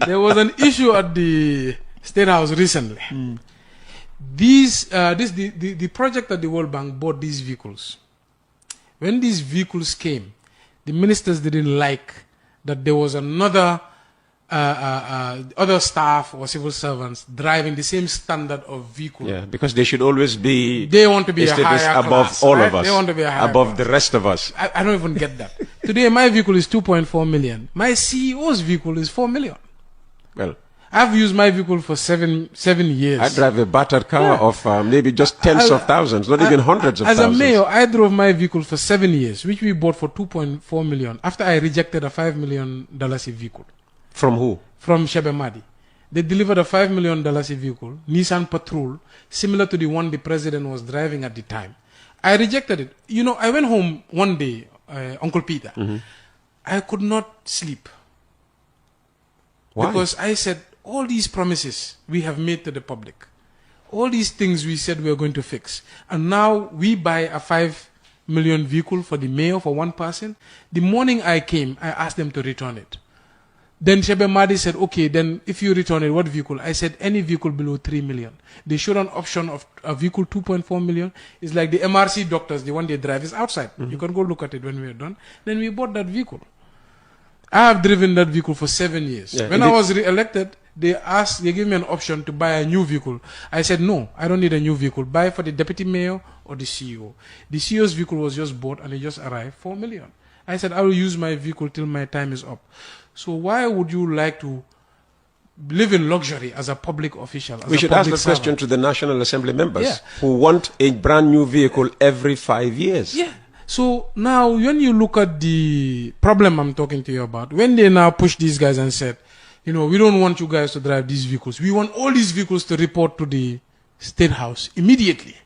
There was an issue at the State House recently. The project that the World Bank bought these vehicles. When these vehicles came, the ministers didn't like that there was another other staff or civil servants driving the same standard of vehicle. Yeah, because they should always be. They want to be a higher above class, all right? of us. They want to be a higher above class. the rest of us. I don't even get that. Today, my vehicle is 2.4 million. My CEO's vehicle is 4 million. Well, I've used my vehicle for seven years. I drive a battered car of maybe just tens of thousands, not even hundreds of thousands. As a mayor, I drove my vehicle for 7 years, which we bought for 2.4 million after I rejected a $5 million vehicle. From who? From Shebe Madi. They delivered a $5 million vehicle, Nissan Patrol, similar to the one the president was driving at the time. I rejected it. You know, I went home one day, Uncle Peter. I could not sleep. Why? Because I said, all these promises we have made to the public, all these things we said we are going to fix, and now we buy a $5 million vehicle for the mayor, for one person. The morning I came, I asked them to return it. Then Shebe Madi said, okay, then if you return it, what vehicle? I said, any vehicle below 3 million. They showed an option of a vehicle 2.4 million. It's like the MRC doctors, the one they drive is outside. You can go look at it when we are done. Then we bought that vehicle. I have driven that vehicle for 7 years. Yeah, when I was re-elected, they gave me an option to buy a new vehicle. I said, no, I don't need a new vehicle. Buy for the deputy mayor or the CEO. The CEO's vehicle was just bought and it just arrived, 4 million. I said, I will use my vehicle till my time is up. So why would you like to live in luxury as a public official? We should ask that question to the National Assembly members who want a brand new vehicle every 5 years. Yeah. So now when you look at the problem I'm talking to you about, when they now push these guys and said, you know, we don't want you guys to drive these vehicles. We want all these vehicles to report to the State House immediately.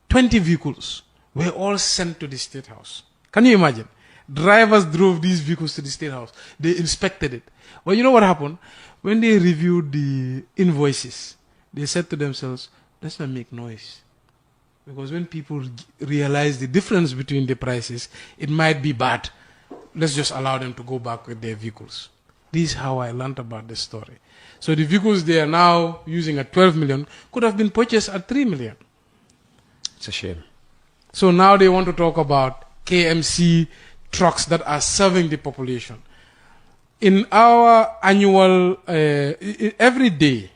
20 vehicles were all sent to the State House. Can you imagine? Drivers drove these vehicles to the State House. They inspected it. Well, you know what happened? When they reviewed the invoices, they said to themselves, let's not make noise. Because when people realize the difference between the prices, it might be bad. Let's just allow them to go back with their vehicles. This is how I learned about this story. So the vehicles they are now using at 12 million could have been purchased at 3 million. It's a shame. So now they want to talk about KMC trucks that are serving the population. In our annual, every day,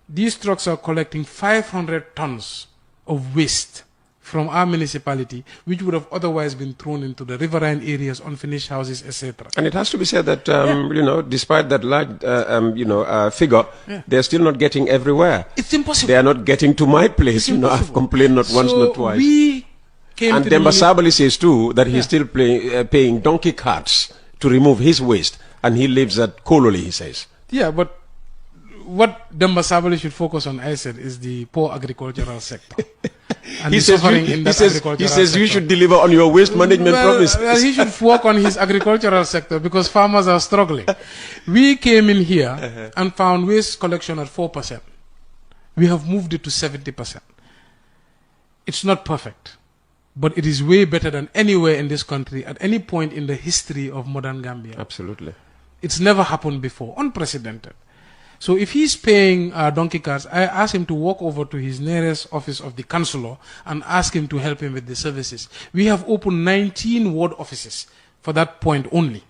these trucks are collecting 500 tons of waste from our municipality, which would have otherwise been thrown into the riverine areas, unfinished houses, etc. And it has to be said that, you know, despite that large, figure, they're still not getting everywhere. It's impossible. They are not getting to my place. You know, I've complained not once, not twice. We came and to Demba Sabali says too that he's still paying donkey carts to remove his waste, and he lives at Kololi, he says. Yeah, but what Demba Sabali should focus on, I said, is the poor agricultural sector. And he says you should deliver on your waste management promises. Well, he should work on his agricultural sector because farmers are struggling. We came in here and found waste collection at 4%. We have moved it to 70%. It's not perfect, but it is way better than anywhere in this country at any point in the history of modern Gambia. Absolutely. It's never happened before, unprecedented. So if he's paying donkey carts, I ask him to walk over to his nearest office of the councillor and ask him to help him with the services. We have opened 19 ward offices for that point only,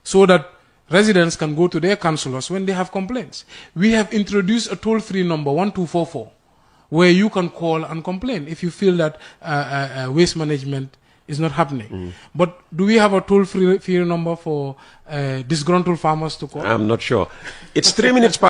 so that residents can go to their councillors when they have complaints. We have introduced a toll-free number, 1244, where you can call and complain if you feel that waste management is not happening. But do we have a toll-free number for disgruntled farmers to call? I'm not sure. It's 3 minutes past.